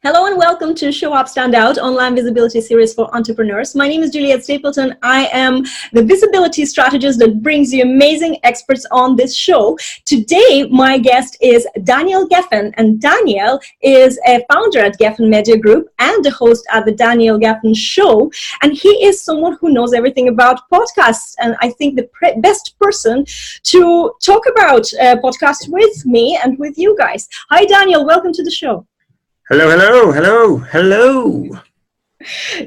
Hello and welcome to Show Up, Stand Out, online visibility series for entrepreneurs. My name is Juliette Stapleton. I am the visibility strategist that brings you amazing experts on this show. Today, my guest is Daniel Gefen, and Daniel is a founder at Gefen Media Group and the host at the Daniel Gefen Show. And he is someone who knows everything about podcasts, and I think the best person to talk about podcasts with me and with you guys. Hi, Daniel. Welcome to the show. Hello, hello, hello, hello.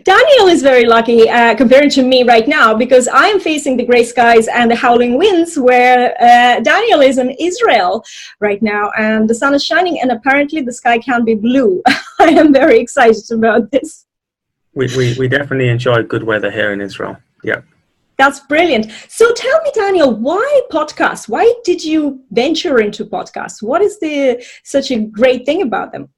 Daniel is very lucky compared to me right now because I am facing the gray skies and the howling winds where Daniel is in Israel right now and the sun is shining and apparently the sky can be blue. I am very excited about this. We definitely enjoy good weather here in Israel. Yeah. That's brilliant. So tell me, Daniel, why podcasts? Why did you venture into podcasts? What is such a great thing about them?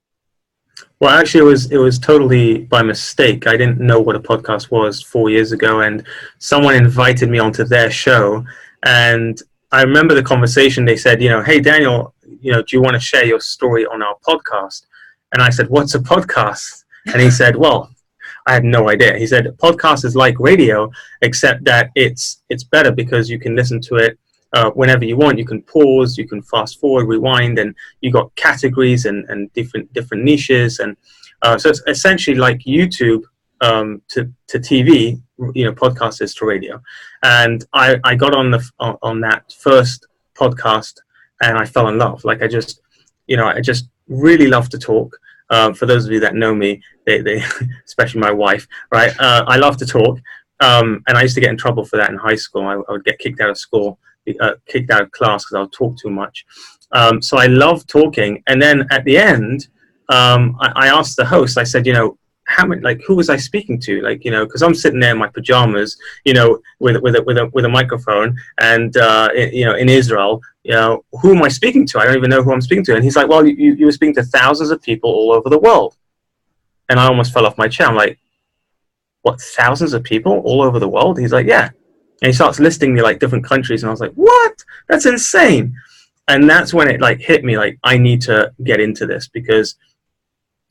Well, actually, it was totally by mistake. I didn't know what a podcast was 4 years ago, and someone invited me onto their show. And I remember the conversation. They said, hey, Daniel, do you want to share your story on our podcast? And I said, what's a podcast? And he said, well, I had no idea. He said, a podcast is like radio, except that it's better because you can listen to it whenever you want. You can pause, you can fast forward, rewind, and you got categories and different niches, and so it's essentially like YouTube to TV. Podcast is to radio. And I got on that first podcast, and I fell in love. Like I just really love to talk. For those of you that know me, they especially my wife, right? I love to talk, and I used to get in trouble for that in high school. I would get kicked out of school. Kicked out of class because I would talk too much. So I love talking. And then at the end, I asked the host, I said, who was I speaking to? Because I'm sitting there in my pajamas, with a microphone and, in Israel, who am I speaking to? I don't even know who I'm speaking to. And he's like, well, you were speaking to thousands of people all over the world. And I almost fell off my chair. I'm like, what, thousands of people all over the world? He's like, yeah. And he starts listing me like different countries, and I was like, what? That's insane. And that's when it hit me, I need to get into this, because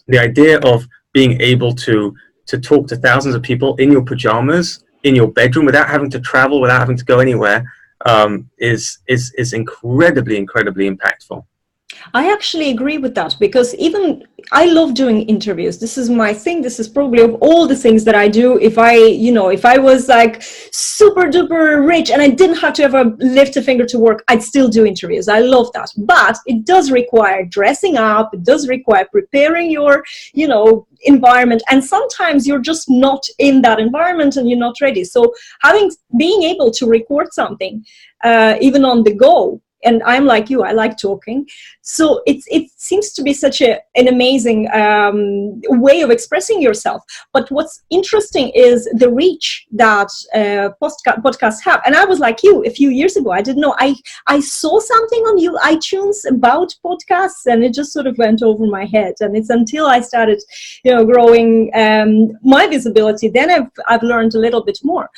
the idea of being able to talk to thousands of people in your pajamas, in your bedroom, without having to travel, without having to go anywhere, is incredibly, incredibly impactful. I actually agree with that, because even I love doing interviews. This is my thing. This is probably of all the things that I do. If I was like super duper rich and I didn't have to ever lift a finger to work, I'd still do interviews. I love that. But it does require dressing up. It does require preparing your, environment. And sometimes you're just not in that environment and you're not ready. So being able to record something, even on the go, and I'm like you, I like talking. So it seems to be such an amazing way of expressing yourself. But what's interesting is the reach that podcasts have. And I was like you a few years ago. I didn't know. I saw something on iTunes about podcasts, and it just sort of went over my head. And it's until I started, growing my visibility, then I've learned a little bit more.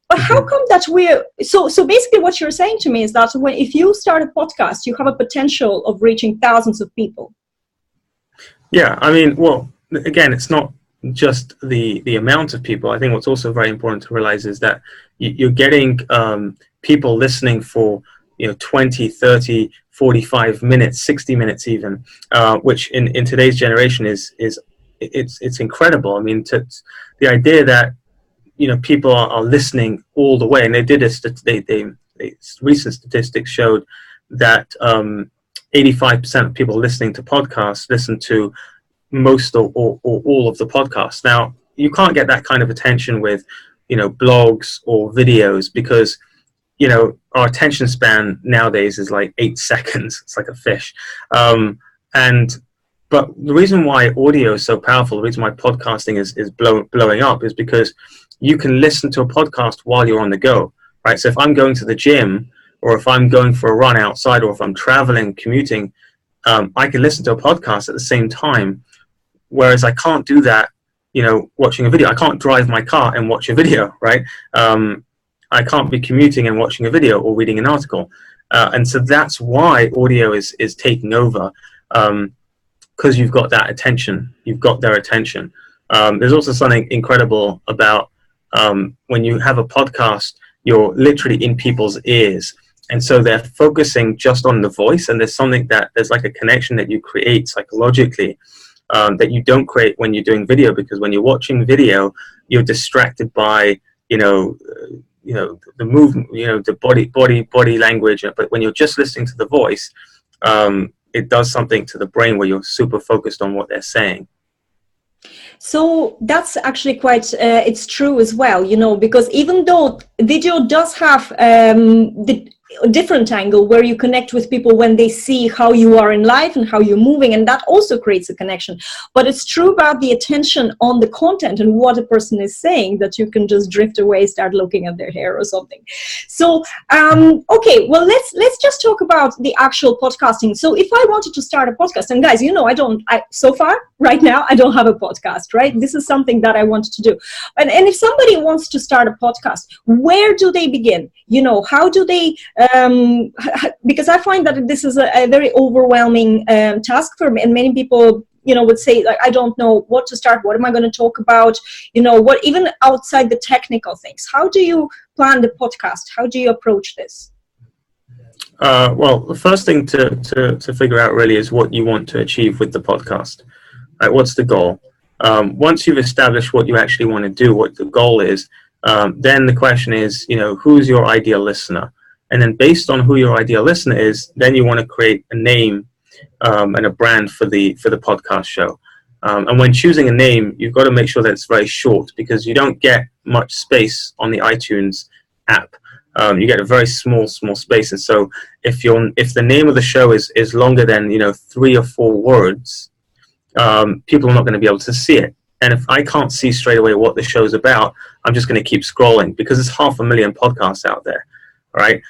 But how come that so basically what you're saying to me is that if you start a podcast, you have a potential of reaching thousands of people? Yeah, I mean, well, again, it's not just the amount of people. I think what's also very important to realize is that you're getting people listening for 20, 30, 45 minutes, 60 minutes even, which in today's generation it's incredible. I mean, the idea that people are listening all the way, and they did recent statistics showed that 85% of people listening to podcasts listen to most or all of the podcasts. Now, you can't get that kind of attention with blogs or videos, because our attention span nowadays is like 8 seconds. It's like a fish. But the reason why audio is so powerful, the reason why podcasting is blowing up, is because you can listen to a podcast while you're on the go, right? So if I'm going to the gym, or if I'm going for a run outside, or if I'm traveling, commuting, I can listen to a podcast at the same time, whereas I can't do that, watching a video. I can't drive my car and watch a video, right? I can't be commuting and watching a video or reading an article. And so that's why audio is taking over. because you've got that attention, you've got their attention. There's also something incredible about when you have a podcast, you're literally in people's ears. And so they're focusing just on the voice, and there's like a connection that you create psychologically that you don't create when you're doing video, because when you're watching video, you're distracted by, the movement, the body language. But when you're just listening to the voice, it does something to the brain where you're super focused on what they're saying. So that's actually quite, it's true as well, because even though video does have the different angle where you connect with people when they see how you are in life and how you're moving, and that also creates a connection. But it's true about the attention on the content and what a person is saying that you can just drift away, start looking at their hair or something. So okay, well, let's just talk about the actual podcasting. So if I wanted to start a podcast, and guys, so far right now I don't have a podcast, right? This is something that I wanted to do, and if somebody wants to start a podcast, where do they begin? How do they because I find that this is a very overwhelming task for me, and many people, would say, like, I don't know what to start. What am I going to talk about? What, even outside the technical things, how do you plan the podcast? How do you approach this? Well, the first thing to figure out really is what you want to achieve with the podcast. Right? What's the goal? Once you've established what you actually want to do, what the goal is, then the question is, who's your ideal listener? And then based on who your ideal listener is, then you want to create a name and a brand for the podcast show. And when choosing a name, you've got to make sure that it's very short, because you don't get much space on the iTunes app. You get a very small space. And so if the name of the show is longer than 3 or 4 words, people are not going to be able to see it. And if I can't see straight away what the show's about, I'm just going to keep scrolling, because there's 500,000 podcasts out there. All right.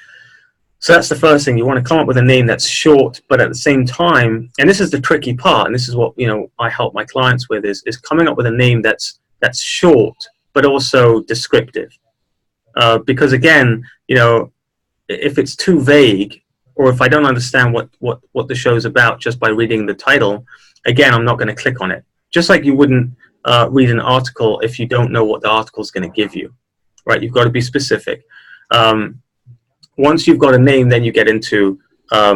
So that's the first thing. You want to come up with a name that's short, but at the same time, and this is the tricky part, and this is what I help my clients with, is coming up with a name that's short but also descriptive. Because again, if it's too vague, or if I don't understand what the show's about just by reading the title, again, I'm not going to click on it. Just like you wouldn't read an article if you don't know what the article is going to give you, right? You've got to be specific. Once you've got a name, then you get into how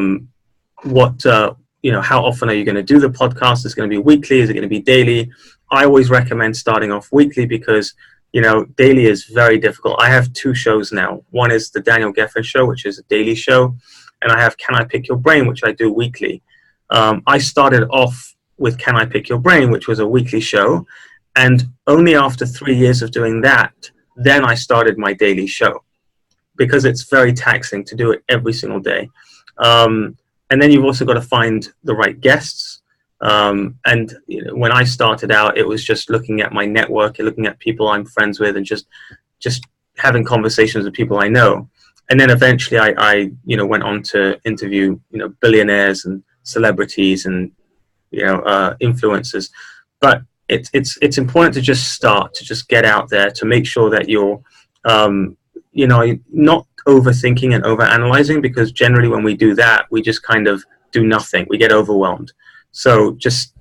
often are you going to do the podcast? Is it going to be weekly? Is it going to be daily? I always recommend starting off weekly, because daily is very difficult. I have 2 shows now. One is the Daniel Gefen Show, which is a daily show, and I have Can I Pick Your Brain, which I do weekly. I started off with Can I Pick Your Brain, which was a weekly show, and only after 3 years of doing that, then I started my daily show, because it's very taxing to do it every single day. And then you've also got to find the right guests. And when I started out, it was just looking at my network, looking at people I'm friends with, and just having conversations with people I know. And then eventually I went on to interview, billionaires and celebrities and, influencers. But it's important to just start, to just get out there, to make sure that you're, not overthinking and overanalyzing, because generally when we do that, we just kind of do nothing. We get overwhelmed. So just,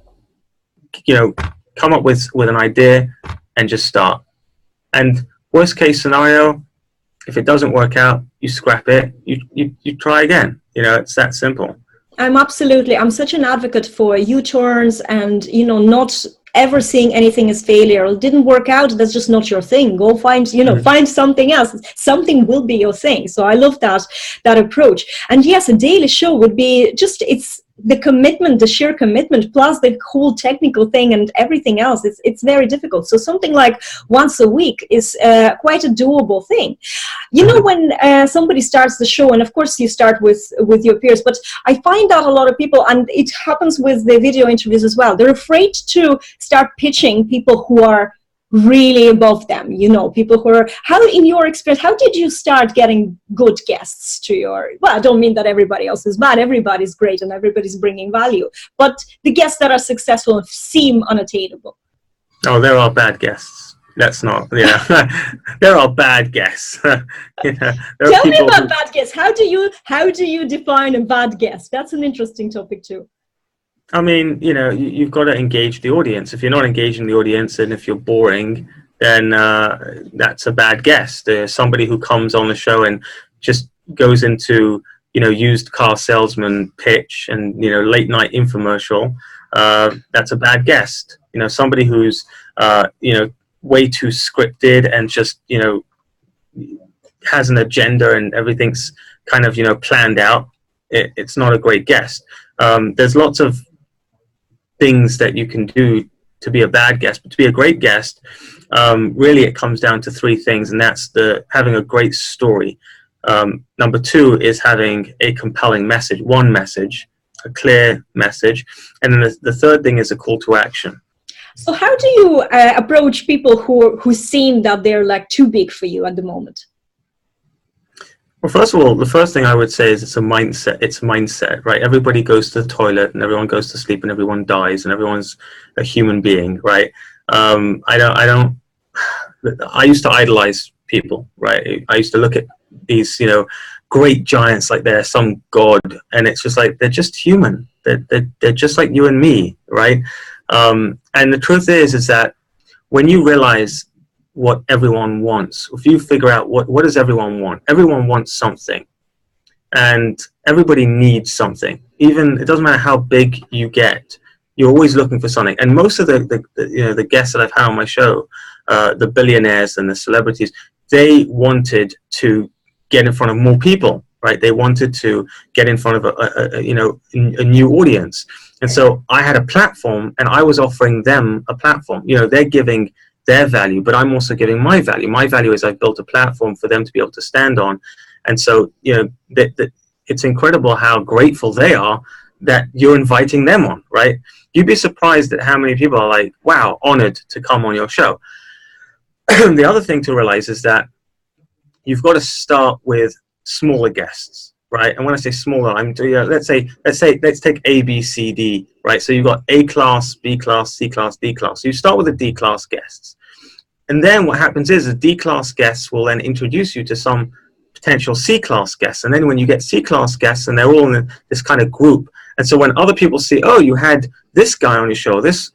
come up with an idea and just start. And worst case scenario, if it doesn't work out, you scrap it, you try again. It's that simple. I'm such an advocate for U-turns and, not ever seeing anything as failure. It didn't work out, that's just not your thing. Go find, find something else. Something will be your thing. So I love that approach. And yes, a daily show would be it's the commitment, the sheer commitment, plus the whole technical thing and everything else. It's very difficult. So something like once a week is quite a doable thing. When somebody starts the show, and of course you start with your peers, but I find out a lot of people, and it happens with the video interviews as well, they're afraid to start pitching people who are really above them, people who are, how, in your experience, how did you start getting good guests to I don't mean that everybody else is bad, everybody's great and everybody's bringing value, but the guests that are successful seem unattainable. Oh, there are bad guests. That's not, there are bad guests. Tell me about bad guests. How do you define a bad guest? That's an interesting topic too. I mean, you've got to engage the audience. If you're not engaging the audience, and if you're boring, then that's a bad guest. Somebody who comes on the show and just goes into, used car salesman pitch and, late night infomercial, that's a bad guest. Somebody who's, way too scripted and just, has an agenda and everything's kind of, planned out. It's not a great guest. There's lots of things that you can do to be a bad guest, but to be a great guest, really it comes down to three things, and that's having a great story. Number two is having a compelling message, one message, a clear message, and then the third thing is a call to action. So how do you approach people who seem that they're like too big for you at the moment? Well, first of all, the first thing I would say is it's a mindset. It's mindset, right? Everybody goes to the toilet and everyone goes to sleep and everyone dies and everyone's a human being, right? I used to idolize people, right? I used to look at these, great giants like they're some god, and it's just like, they're just human. They're just like you and me, right? And the truth is that when you realize what everyone wants, if you figure out what does everyone want, everyone wants something, and everybody needs something. Even it doesn't matter how big you get, you're always looking for something. And most of the guests that I've had on my show, the billionaires and the celebrities, they wanted to get in front of more people, right? They wanted to get in front of a new audience. And so I had a platform, and I was offering them a platform. They're giving their value, but I'm also giving my value. My value is I've built a platform for them to be able to stand on. And so, it's incredible how grateful they are that you're inviting them on, right? You'd be surprised at how many people are like, wow, honored to come on your show. The other thing to realize is that you've got to start with smaller guests, right? And when I say smaller, let's take A, B, C, D, right? So you've got A class, B class, C class, D class. So you start with the D class guests. And then what happens is the D class guests will then introduce you to some potential C class guests. And then when you get C class guests, and they're all in this kind of group. And so when other people see, oh, you had this guy on your show, this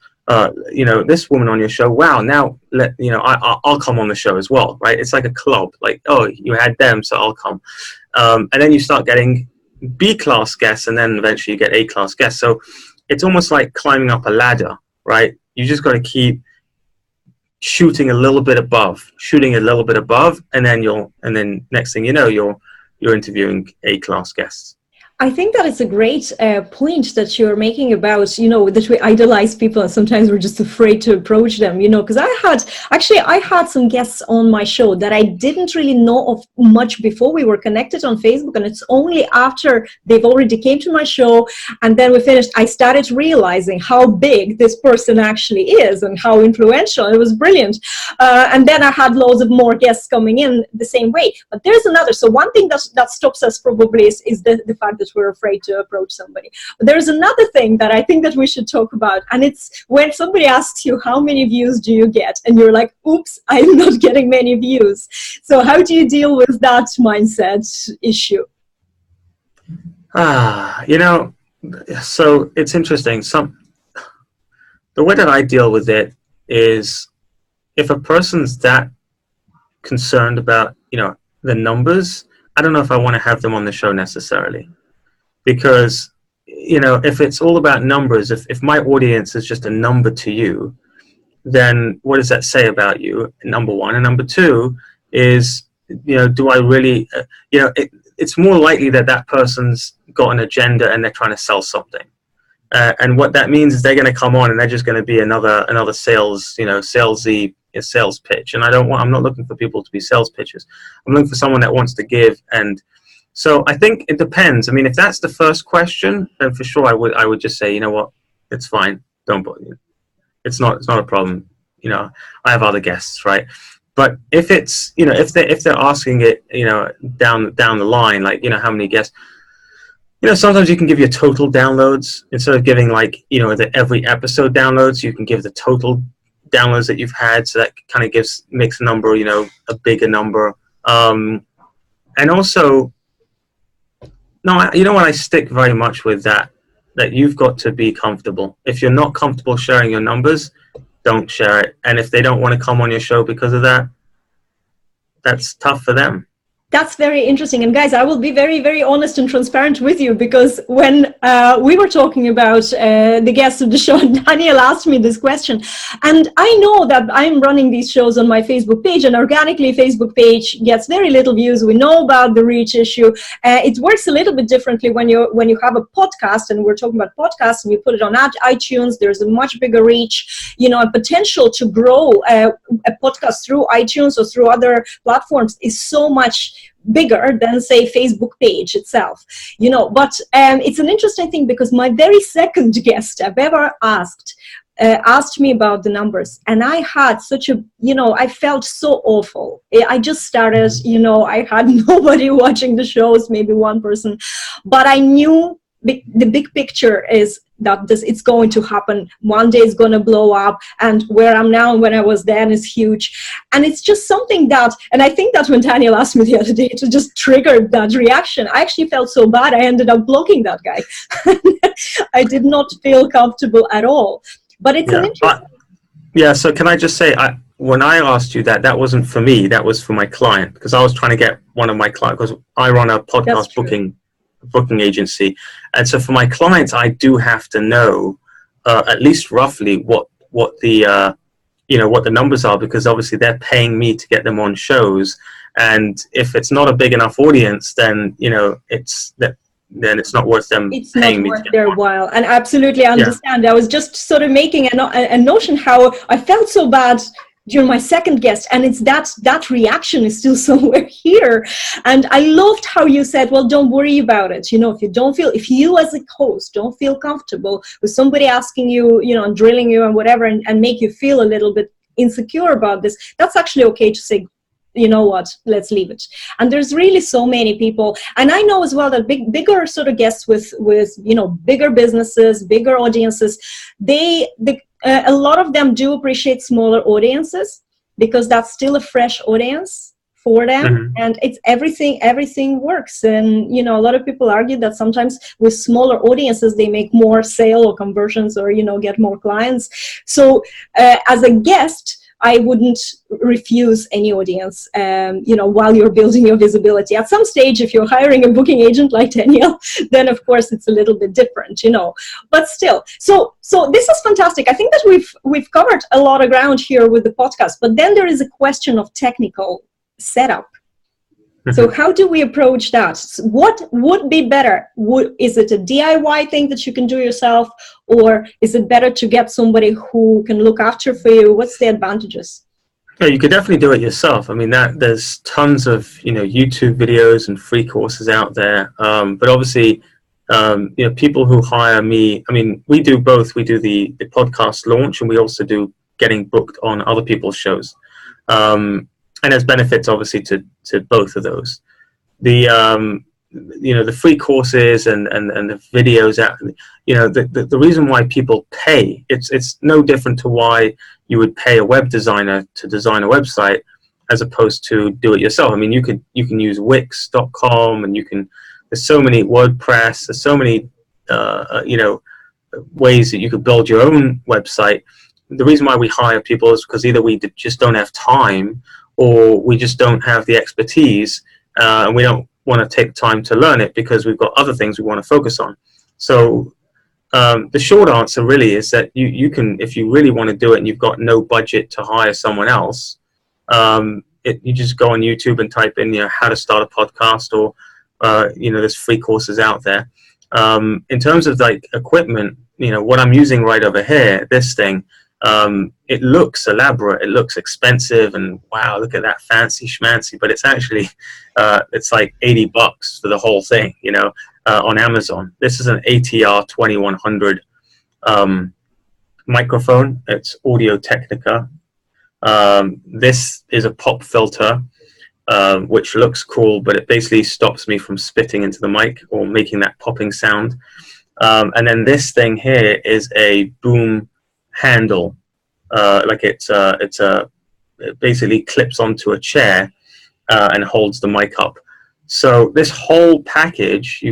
woman on your show, wow, now I'll come on the show as well, right? It's like a club, like, oh, you had them, so I'll come. And then you start getting B class guests, and then eventually you get A class guests. So it's almost like climbing up a ladder, right? You just got to keep shooting a little bit above, and then next thing you know, you're interviewing A class guests. I think that it's a great point that you're making about, that we idolize people and sometimes we're just afraid to approach them, because I had some guests on my show that I didn't really know of much before. We were connected on Facebook, and it's only after they've already came to my show and then we finished, I started realizing how big this person actually is and how influential. It was brilliant. And then I had loads of more guests coming in the same way. But there's another. So one thing that stops us probably is the fact that we're afraid to approach somebody. But there's another thing that I think that we should talk about, and it's when somebody asks you how many views do you get, and you're like, oops, I'm not getting many views. So how do you deal with that mindset issue? So it's interesting. The way that I deal with it is, if a person's that concerned about the numbers, I don't know if I want to have them on the show necessarily. Because, if it's all about numbers, if my audience is just a number to you, then what does that say about you, number one? And number two is, do I really, it's more likely that person's got an agenda and they're trying to sell something. And what that means is they're going to come on and they're just going to be another sales, salesy sales pitch. And I'm not looking for people to be sales pitchers. I'm looking for someone that wants to give. And so I think it depends. I mean, if that's the first question, then for sure I would just say, you know what, it's fine. Don't bother you. It's not a problem. I have other guests, right? But if it's, if they're asking it, down the line, like, how many guests, sometimes you can give your total downloads instead of giving every episode downloads. You can give the total downloads that you've had, so that kind of makes a number, a bigger number. And also, no, what I stick very much with that that you've got to be comfortable. If you're not comfortable sharing your numbers, don't share it. And if they don't want to come on your show because of that, that's tough for them. That's very interesting. And guys, I will be very, very honest and transparent with you, because when we were talking about the guest of the show, Daniel asked me this question. And I know that I'm running these shows on my Facebook page, and organically Facebook page gets very little views. We know about the reach issue. It works a little bit differently when you have a podcast, and we're talking about podcasts, and you put it on iTunes. There's a much bigger reach, a potential to grow a podcast through iTunes or through other platforms is so much bigger than, say, Facebook page itself, but it's an interesting thing, because my very second guest I've ever asked me about the numbers, and I had such a, I felt so awful. I just started, I had nobody watching the shows, maybe one person, but I knew the big picture is that it's going to happen. One day it's going to blow up, and where I'm now and when I was then is huge. And it's just something that, and I think that when Daniel asked me the other day, to just trigger that reaction, I actually felt so bad, I ended up blocking that guy. I did not feel comfortable at all. But it's an interesting... So can I just say, when I asked you that wasn't for me, that was for my client, because I was trying to get one of my clients, because I run a podcast booking agency, and so for my clients I do have to know at least roughly what the what the numbers are, because obviously they're paying me to get them on shows, and if it's not a big enough audience, then it's not worth them paying me to get their while. And absolutely understand. I was just sort of making a notion how I felt so bad during my second guest, and it's that reaction is still somewhere here. And I loved how you said, well, don't worry about it. If you as a host don't feel comfortable with somebody asking you, and drilling you and whatever, and make you feel a little bit insecure about this, that's actually okay to say, you know what, let's leave it. And there's really so many people, and I know as well that bigger sort of guests with bigger businesses, bigger audiences, a lot of them do appreciate smaller audiences, because that's still a fresh audience for them. Mm-hmm. And it's everything works. And a lot of people argue that sometimes with smaller audiences they make more sale or conversions, or get more clients. So as a guest, I wouldn't refuse any audience, while you're building your visibility. At some stage, if you're hiring a booking agent like Daniel, then of course it's a little bit different, but still. So this is fantastic. I think that we've covered a lot of ground here with the podcast, but then there is a question of technical setup. So how do we approach that? What would be better? Is it a DIY thing that you can do yourself, or is it better to get somebody who can look after for you? What's the advantages? Yeah, you could definitely do it yourself. I mean, there's tons of YouTube videos and free courses out there. But obviously, people who hire me, I mean, we do both. We do the podcast launch, and we also do getting booked on other people's shows. And there's benefits obviously to both of those. The free courses and the videos, the reason why people pay, it's no different to why you would pay a web designer to design a website as opposed to do it yourself. I mean, you can use Wix.com, and there's so many WordPress, there's so many ways that you could build your own website. The reason why we hire people is because either we just don't have time, or we just don't have the expertise, and we don't want to take time to learn it because we've got other things we want to focus on. So the short answer really is that you can, if you really want to do it and you've got no budget to hire someone else, you just go on YouTube and type in how to start a podcast, or there's free courses out there. In terms of like equipment, what I'm using right over here, this thing, it looks elaborate, it looks expensive, and wow, look at that fancy schmancy, but it's actually it's like $80 for the whole thing, on Amazon. This is an ATR 2100 microphone. It's Audio Technica. This is a pop filter, which looks cool, but it basically stops me from spitting into the mic or making that popping sound. And then this thing here is a boom handle, it basically clips onto a chair and holds the mic up. So this whole package,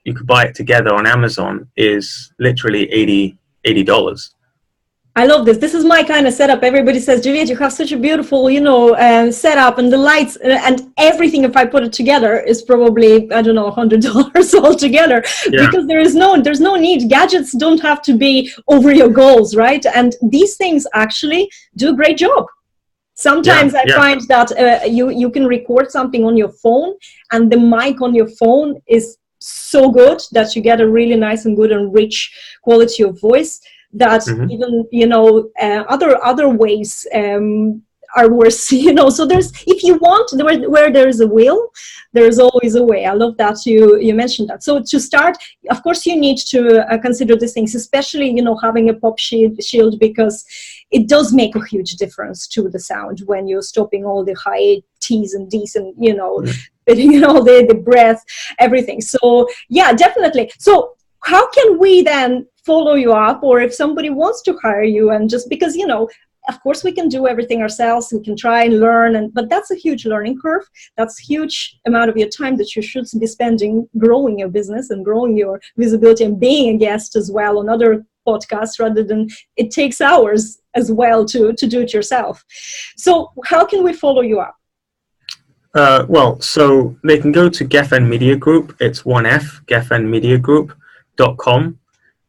you could buy it together on Amazon is literally $80. I love this. This is my kind of setup. Everybody says, Juliette, you have such a beautiful, setup, and the lights and everything. If I put it together, is probably, I don't know, $100 altogether. Yeah. Because there's no need. Gadgets don't have to be over your goals, right? And these things actually do a great job. Sometimes I find that you can record something on your phone, and the mic on your phone is so good that you get a really nice and good and rich quality of voice. That even other ways are worse, So there's, if you want, where there is a will, there is always a way. I love that you mentioned that. So to start, of course, you need to consider these things, especially having a pop shield, because it does make a huge difference to the sound when you're stopping all the high T's and D's and the breath, everything. So yeah, definitely. So how can we then follow you up, or if somebody wants to hire you, and just because, of course we can do everything ourselves, we can try and learn, but that's a huge learning curve. That's a huge amount of your time that you should be spending growing your business and growing your visibility and being a guest as well on other podcasts, rather than it takes hours as well to do it yourself. So how can we follow you up? Well, so they can go to Gefen Media Group. It's 1F, gefenmediagroup.com.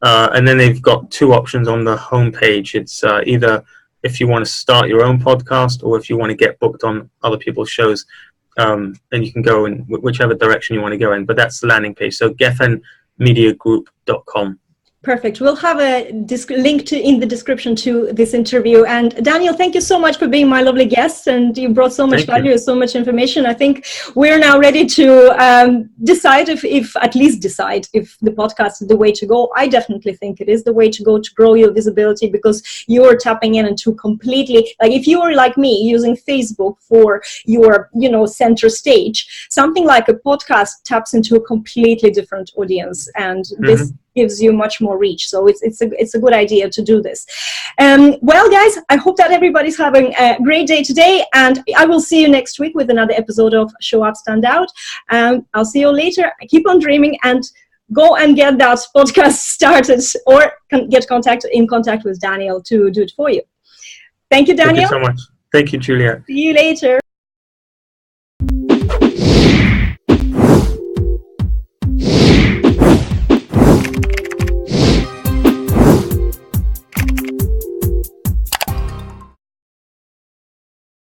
And then they've got two options on the homepage. It's either if you want to start your own podcast, or if you want to get booked on other people's shows, and you can go in whichever direction you want to go in. But that's the landing page. So gefenmediagroup.com. Perfect. We'll have a link in the description to this interview. And Daniel, thank you so much for being my lovely guest. And you brought so much value, so much information. I think we're now ready to decide if the podcast is the way to go. I definitely think it is the way to go to grow your visibility, because you're tapping into completely, like if you were like me using Facebook for your, center stage, something like a podcast taps into a completely different audience. And this gives you much more reach. So it's a good idea to do this. Well, guys, I hope that everybody's having a great day today, and I will see you next week with another episode of Show Up, Stand Out. I'll see you later. Keep on dreaming and go and get that podcast started, or get in contact with Daniel to do it for you. Thank you, Daniel. Thank you so much. Thank you, Juliette. See you later.